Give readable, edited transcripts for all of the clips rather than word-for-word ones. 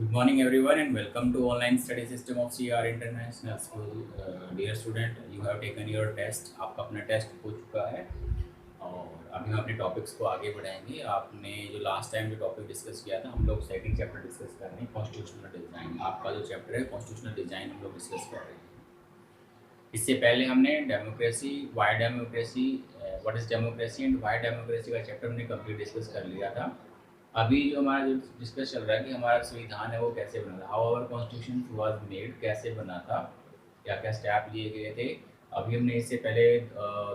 Good morning, everyone, and welcome to online study system of CR International School. Dear student, you have taken your test. आपका अपना test हो चुका है और अभी हम अपने टॉपिक्स को आगे बढ़ाएंगे. आपने जो लास्ट टाइम जो टॉपिक डिस्कस किया था, हम लोग सेकंड चैप्टर डिस्कस कर रहे हैं, कॉन्स्टिट्यूशनल डिज़ाइन. आपका जो चैप्टर है कॉन्स्टिट्यूशनल डिज़ाइन हम लोग डिस्कस कर रहे हैं. इससे पहले हमने democracy, Y democracy, what is democracy and Y democracy का चैप्टर हमने कंप्लीट डिस्कस कर लिया था. अभी जो हमारा जो डिस्कस चल रहा है कि हमारा संविधान है वो कैसे बना था, how our constitution was made, कैसे बना था, क्या क्या स्टेप लिए गए थे. अभी हमने इससे पहले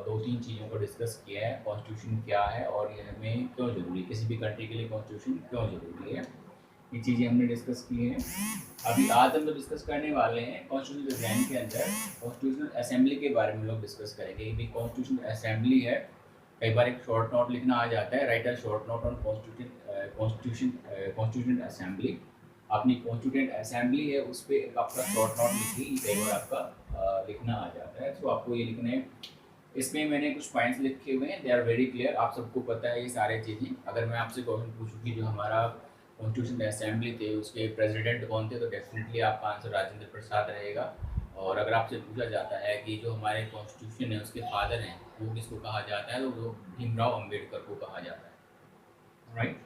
दो तीन चीज़ों को डिस्कस किया है. कॉन्स्टिट्यूशन क्या है और ये हमें क्यों ज़रूरी है, किसी भी कंट्री के लिए कॉन्स्टिट्यूशन क्यों ज़रूरी है, ये चीज़ें हमने डिस्कस की हैं. अभी आज हम लोग डिस्कस करने वाले हैं कॉन्स्टिट्यूशनल डिज़ाइन के अंदर कॉन्स्टिट्यूशनल असेंबली के बारे में लोग डिस्कस करेंगे. ये भी कॉन्स्टिट्यूशनल असेंबली है. कई बार एक शॉर्ट नोट लिखना आ जाता है, right a short note on constitution assembly. अपनी कॉन्स्टिट्यूंट असेंबली है उस पर एक आपका शॉर्ट नोट लिखिए, कई बार आपका लिखना आ जाता है. तो आपको ये लिखने हैं. इसमें मैंने कुछ पॉइंट्स लिखे हुए हैं, दे आर वेरी क्लियर. आप सबको पता है ये सारे चीज़ें. अगर मैं आपसे क्वेश्चन पूछूँ कि जो हमारा कॉन्स्टिट्यूशन असेंबली थे उसके प्रेसिडेंट कौन थे, तो डेफिनेटली आपका आंसर राजेंद्र प्रसाद रहेगा. और अगर आपसे पूछा जाता है कि जो हमारे कॉन्स्टिट्यूशन है उसके फादर हैं वो किसको कहा जाता है, तो वो भीमराव अम्बेडकर को कहा जाता है. राइट.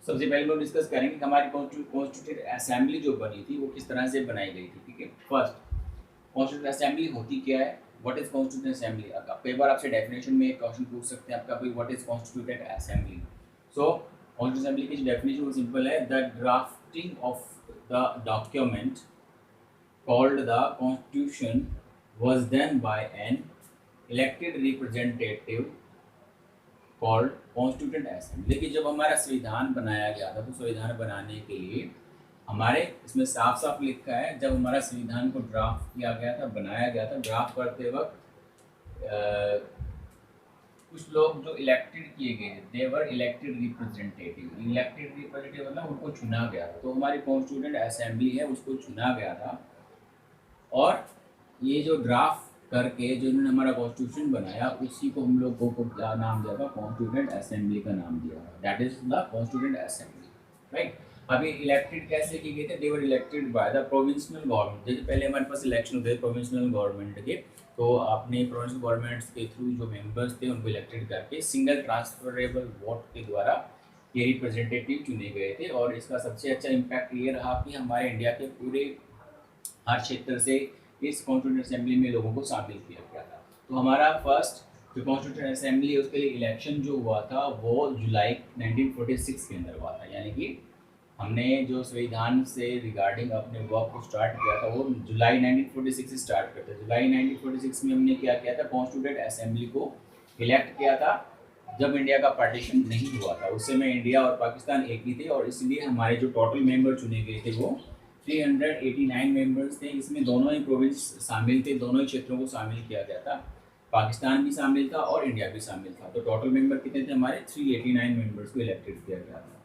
सबसे पहले लोग डिस्कस करेंगे कि हमारी कॉन्स्टिट्यूंट असेंबली जो बनी थी वो किस तरह से बनाई गई थी. ठीक है. फर्स्ट, कॉन्स्टिट्यूंट असेंबली होती क्या है, व्हाट इज कॉन्स्टिट्यूंट असेंबली. कई बार आपसे डेफिनेशन में एक क्वेश्चन पूछ सकते हैं आपका भाई what is constituent assembly. So constituent assembly की डेफिनेशन सिंपल है, the drafting of the document called the constitution was done by an elected representative called constituent assembly. कि जब हमारा संविधान बनाया गया था तो संविधान बनाने के लिए हमारे इसमें साफ साफ लिखा है, जब हमारा संविधान को ड्राफ्ट किया गया था, बनाया गया था, ड्राफ्ट करते वक्त कुछ लोग जो इलेक्टेड किए गए थे, they were elected representative. Elected representative मतलब उनको चुना गया था. तो हमारी कॉन्स्टिट्यूंट असेंबली है उसको चुना गया था और ये जो ड्राफ्ट करके जो इन्होंने हमारा कॉन्स्टिट्यूशन बनाया उसी को हम लोग को क्या नाम दिया था, कॉन्स्टिट्यूंट असेंबली का नाम दिया था. That is the constituent assembly. Right. अभी इलेक्टेड कैसे किए गए थे, they were elected by the provincial government. जैसे पहले हमारे पास इलेक्शन होते थे प्रोविंशियल गवर्नमेंट के, तो अपने प्रोविंशियल गवर्नमेंट्स के थ्रू जो मेंबर्स थे उनको इलेक्टेड करके सिंगल ट्रांसफरेबल वोट के द्वारा ये रिप्रेजेंटेटिव चुने गए थे. और इसका सबसे अच्छा इम्पैक्ट ये रहा कि हमारे इंडिया के पूरे हर क्षेत्र से इस कॉन्स्टिट्यूंट असेंबली में लोगों को शामिल किया गया था. तो हमारा फर्स्ट जो कॉन्स्टिट्यूंट असेंबली है उसके लिए इलेक्शन जो हुआ था वो जुलाई 1946 के अंदर हुआ था. यानी कि हमने जो संविधान से रिगार्डिंग अपने वर्क को स्टार्ट किया था वो जुलाई 1946 से स्टार्ट करते. जुलाई 1946 में हमने क्या किया था, कॉन्स्टिट्यूंट असेंबली को इलेक्ट किया था जब इंडिया का पार्टीशन नहीं हुआ था. उस समय इंडिया और पाकिस्तान एक ही थे और इसलिए हमारे जो टोटल मेंबर चुने गए थे वो 389 मेंबर्स थे. इसमें दोनों ही प्रोविंस शामिल थे, दोनों ही क्षेत्रों को शामिल किया गया था. पाकिस्तान भी शामिल था और इंडिया भी शामिल था. तो टोटल मेंबर कितने थे हमारे, 389 मेंबर्स को इलेक्टेड किया गया था.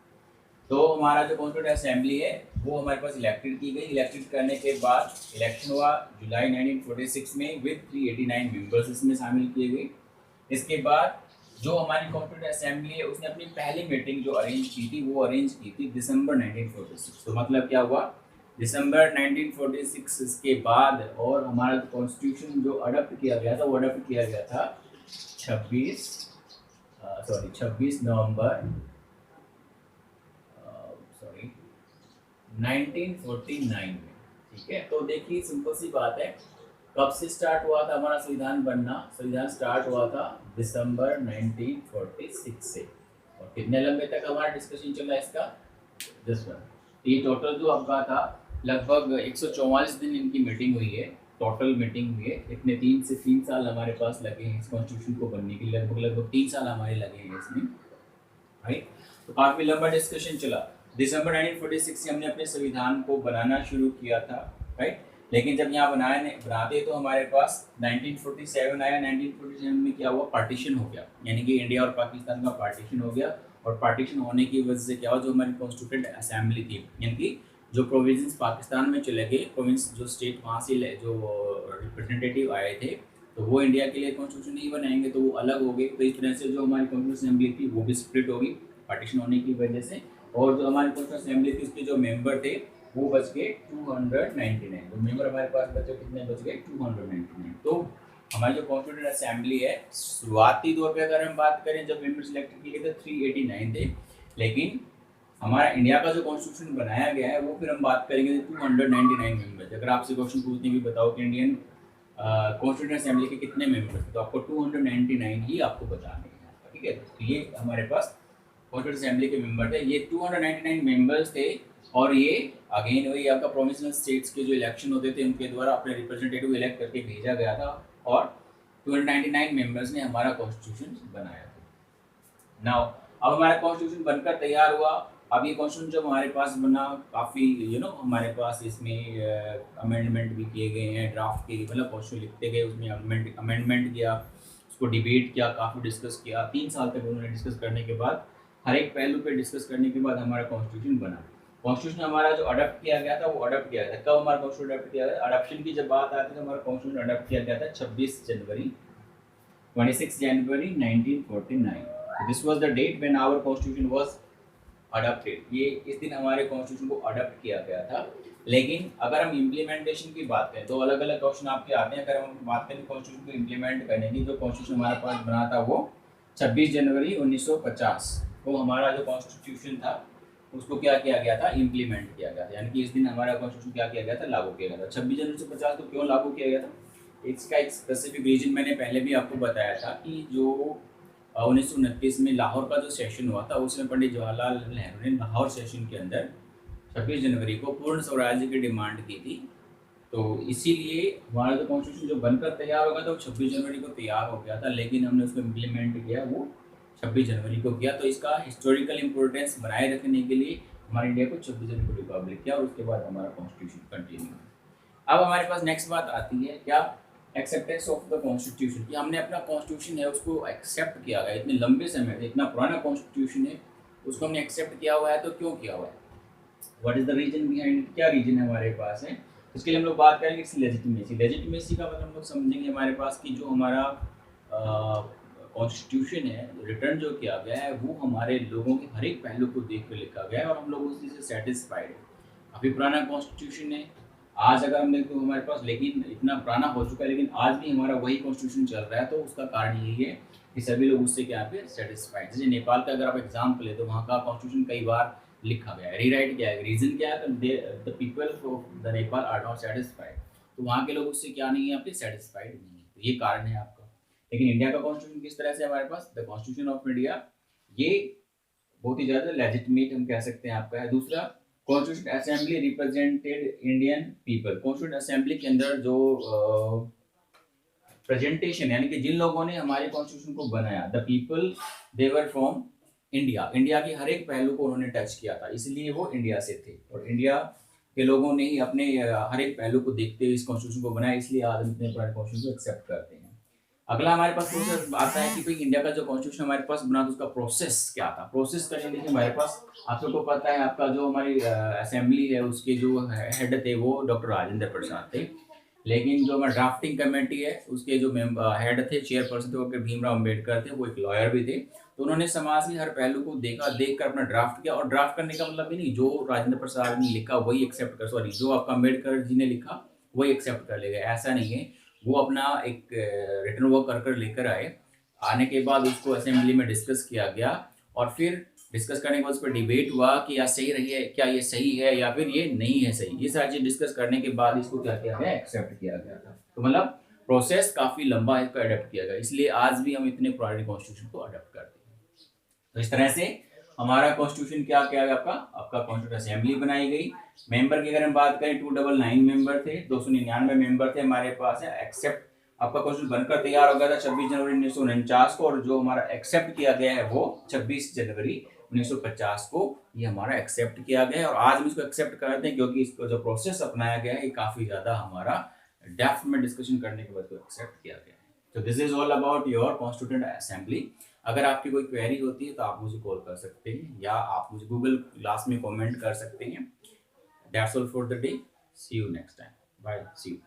तो हमारा जो कॉन्स्टिट्यूंट असेंबली है वो हमारे पास इलेक्टेड की गई. इलेक्टेड करने के बाद इलेक्शन हुआ जुलाई 1946 में विद 389 मेंबर्स इसमें शामिल किए गए. इसके बाद जो हमारी कॉन्स्टिट्यूंट असेंबली है उसने अपनी पहली मीटिंग जो अरेंज की थी वो अरेंज की थी दिसंबर 1946. तो मतलब क्या हुआ, दिसंबर 1946 के बाद और हमारा कॉन्स्टिट्यूशन जो अडॉप्ट किया गया था वो अडॉप्ट किया गया था 26 नवंबर 1949 में. ठीक है. तो देखिए सिंपल सी बात है, कब से स्टार्ट हुआ था हमारा संविधान बनना, संविधान स्टार्ट हुआ था दिसंबर 1946 से. और कितने लंबे तक हमारा डिस्कशन चला इसका, जस्ट वन. ये टोटल जो आपका था लगभग 144 दिन इनकी मीटिंग हुई है, टोटल मीटिंग हुई है. इतने 3 साल हमारे पास लगे हैं इस कॉन्स्टिट्यूशन को बनने के लिए, लगभग 3 साल हमारे लगे हैं इसमें. राइट. तो काफ़ी लंबा डिस्कशन चला. दिसंबर 1946 से हमने अपने संविधान को बनाना शुरू किया था. राइट. लेकिन जब यहाँ बनाते तो हमारे पास 1947 आया. 1947 में क्या हुआ, पार्टीशन हो गया. यानी कि इंडिया और पाकिस्तान का पार्टीशन हो गया. और पार्टीशन होने की वजह से क्या हुआ, जो हमारी कॉन्स्टिट्यूंट असेंबली थी यानी कि जो प्रोविंस पाकिस्तान में चले गए, प्रोविंस जो स्टेट वहाँ से जो रिप्रेजेंटेटिव आए थे तो वो इंडिया के लिए कॉन्स्टिट्यूशन नहीं बनाएंगे तो वो अलग हो गए. तो इस तरह से जो हमारी कॉन्स्टिट्यूंट असेंबली थी वो भी स्प्लिट हो गई पार्टीशन होने की वजह से. और जो हमारी कॉन्स्टिट्यूंट असेंबली थी उसके जो मेंबर थे वो बच गए 299। तो मेंबर हमारे पास बचे कितने, बच गए 299। तो हमारी जो कॉन्स्टिट्यूएंट असेंबली है, शुरुआती तौर पे अगर हम बात करें जब मेंबर सिलेक्ट किए गए थे 389 थे, लेकिन हमारा इंडिया का जो कॉन्स्टिट्यूशन बनाया गया है वो फिर हम बात करेंगे 299 मेंबर्स। अगर आपसे क्वेश्चन पूछते हैं कि बताओ कि इंडियन कॉन्स्टिट्यूएंट असेंबली के कितने मेंबर्स थे, तो आपको 299 ही आपको बताने हैं, ठीक है। तो ये हमारे पास कॉन्स्टिट्यूएंट असेंबली के मेंबर थे, ये 299 मेंबर्स थे। और ये अगेन वही आपका प्रोविंशियल स्टेट्स के जो इलेक्शन होते थे उनके द्वारा अपने रिप्रेजेंटेटिव इलेक्ट करके भेजा गया था, और 299 मेंबर्स ने हमारा कॉन्स्टिट्यूशन बनाया था। नाउ अब हमारा कॉन्स्टिट्यूशन बनकर तैयार हुआ। अब ये कॉन्स्टिट्यूशन जब हमारे पास बना, काफ़ी हमारे पास इसमें अमेंडमेंट भी किए गए हैं, ड्राफ्ट के, मतलब कॉन्स्टिट्यूशन लिखते गए, उसमें अमेंडमेंट किया, उसको डिबेट किया, काफ़ी डिस्कस किया। 3 साल तक उन्होंने डिस्कस करने के बाद, हर एक पहलू पे डिस्कस करने के बाद हमारा कॉन्स्टिट्यूशन बना। कॉन्स्टिट्यूशन हमारा जो अडॉप्ट किया गया था वो अडॉप्ट किया गया था, कब हमारा कॉन्स्टिट्यूशन अडॉप्ट किया गया, अडॉप्शन की जब बात आती है तो हमारा कॉन्स्टिट्यूशन अडॉप्ट किया गया था 26 जनवरी 1949। This was the date when our constitution was adopted. ये इस दिन हमारे कॉन्स्टिट्यूशन को अडॉप्ट किया गया था। लेकिन अगर हम इम्प्लीमेंटेशन की बात करें तो अलग अलग क्वेश्चन आपके आते हैं। अगर हम बात करें कॉन्स्टिट्यूशन को इम्प्लीमेंट करने की, तो कॉन्स्टिट्यूशन हमारे पास बना था वो 26 जनवरी 1950 को हमारा जो कॉन्स्टिट्यूशन था उसको क्या किया गया था, इम्प्लीमेंट किया गया था। यानी कि इस दिन हमारा कॉन्स्टिट्यूशन क्या किया गया था, लागू किया गया था। 26 जनवरी 1950 को क्यों लागू किया गया था, इसका एक स्पेसिफिक रीजन मैंने पहले भी आपको बताया था कि जो 1929 में लाहौर का जो सेशन हुआ था, उसमें पंडित जवाहरलाल नेहरू ने लाहौर सेशन के अंदर 26 जनवरी को पूर्ण स्वराज्य की डिमांड की थी। तो इसीलिए हमारा जो कॉन्स्टिट्यूशन जो बनकर तैयार हो गया था वो 26 जनवरी को तैयार हो गया था, लेकिन हमने उसको इम्प्लीमेंट किया वो 26 जनवरी को किया। तो इसका हिस्टोरिकल इम्पोर्टेंस बनाए रखने के लिए हमारे इंडिया को 26 जनवरी को रिपब्लिक किया, और उसके बाद हमारा कॉन्स्टिट्यूशन कंटिन्यू। अब हमारे पास नेक्स्ट बात आती है क्या, एक्सेप्टेंस ऑफ द कॉन्स्टिट्यूशन, कि हमने अपना कॉन्स्टिट्यूशन है उसको एक्सेप्ट किया गया। इतने लंबे समय से, इतना पुराना कॉन्स्टिट्यूशन है, उसको हमने एक्सेप्ट किया हुआ है, तो क्यों किया हुआ है, what is the reason behind, क्या रीजन है हमारे पास है। इसके लिए हम लोग बात करेंगे लेजिटिमेसी। लेजिटिमेसी का मतलब हम लोग समझेंगे हमारे पास कि जो हमारा कॉन्स्टिट्यूशन है, रिटर्न जो किया गया है वो हमारे लोगों के हर एक पहलू को देख कर लिखा गया है, और हम लोग उसी से सेटिस्फाइड है। काफ़ी पुराना कॉन्स्टिट्यूशन है, आज अगर हम देखें तो हमारे पास, लेकिन इतना पुराना हो चुका है लेकिन आज भी हमारा वही कॉन्स्टिट्यूशन चल रहा है। तो उसका कारण यही है कि सभी लोग उससे क्या पे सेटिस्फाइड। जैसे नेपाल का अगर आप एग्जाम्पल ले तो वहाँ का कॉन्स्टिट्यूशन कई बार लिखा गया है, रीराइट किया है। रीजन क्या है, the people of the Nepal are not satisfied. तो वहाँ के लोग उससे क्या नहीं है, आपके सेटिस्फाइड नहीं है, तो ये कारण है आपका। लेकिन इंडिया का कॉन्स्टिट्यूशन किस तरह से हमारे पास, द कॉन्स्टिट्यूशन ऑफ इंडिया, ये बहुत ही ज़्यादा लेजिटिमेट हम कह सकते हैं आपका है। दूसरा, constitution assembly represented Indian people. Constitution assembly के अंदर जो प्रेजेंटेशन, यानी कि जिन लोगों ने हमारे कॉन्स्टिट्यूशन को बनाया, the people they were from India, India के हर एक पहलू को उन्होंने टच किया था, इसलिए वो इंडिया से थे। और इंडिया के लोगों ने ही अपने हर एक पहलू को देखते हुए इस कॉन्स्टिट्यूशन को बनाया, इसलिए आज हम इतने पुराने कॉन्स्टिट्यूशन को एक्सेप्ट करते हैं। अगला हमारे पास प्रोसेस आता है कि भाई इंडिया का जो कॉन्स्टिट्यूशन हमारे पास बना तो उसका प्रोसेस क्या था। प्रोसेस करने के लिए हमारे पास, आप सबको पता है, आपका जो हमारी असेंबली है उसके जो हेड थे वो डॉक्टर राजेंद्र प्रसाद थे। लेकिन जो हमारा ड्राफ्टिंग कमेटी है उसके जो हेड थे, चेयरपर्सन थे, वो भीमराव अम्बेडकर थे, वो एक लॉयर भी थे। तो उन्होंने समाज के हर पहलू को देखा, देख कर अपना ड्राफ्ट किया। और ड्राफ्ट करने का मतलब भी नहीं जो राजेंद्र प्रसाद ने लिखा वही एक्सेप्ट कर, सॉरी, जो आपका अम्बेडकर जी ने लिखा वही एक्सेप्ट कर लेगा, ऐसा नहीं है। वो अपना एक रिटर्न वर्क कर लेकर आए, आने के बाद उसको असेंबली में डिस्कस किया गया, और फिर डिस्कस करने के बाद उस पर डिबेट हुआ कि या सही रही है, क्या ये सही है या फिर ये नहीं है सही। ये सारी चीज डिस्कस करने के बाद इसको क्या किया गया, एक्सेप्ट किया गया था। तो मतलब प्रोसेस काफी लंबा है, इसको अडॉप्ट किया गया, इसलिए आज भी हम इतने पुराने कॉन्स्टिट्यूशन को अडॉप्ट करते हैं। तो इस तरह से हमारा कॉन्स्टिट्यूशन क्या किया गया, आपका कॉन्स्टिट्यूशन असेंबली बनाई गई। मेंबर की अगर हम बात करें 299 मेंबर थे, 299 मेंबर थे हमारे पास है। एक्सेप्ट आपका क्वेश्चन बनकर तैयार हो गया था 26 जनवरी 1949 को, और जो हमारा एक्सेप्ट किया गया है वो 26 जनवरी 1950 को ये हमारा एक्सेप्ट किया गया है। और आज हम इसको एक्सेप्ट करते हैं क्योंकि इसको जो प्रोसेस अपनाया गया है ये काफी ज्यादा हमारा डेप्थ में डिस्कशन करने के बाद एक्सेप्ट किया गया है। तो this is all about your constituent assembly. अगर आपकी कोई क्वेरी होती है तो आप मुझे कॉल कर सकते हैं या आप मुझे गूगल क्लास में कमेंट कर सकते हैं। That's all for the day, see you next time, bye, see you.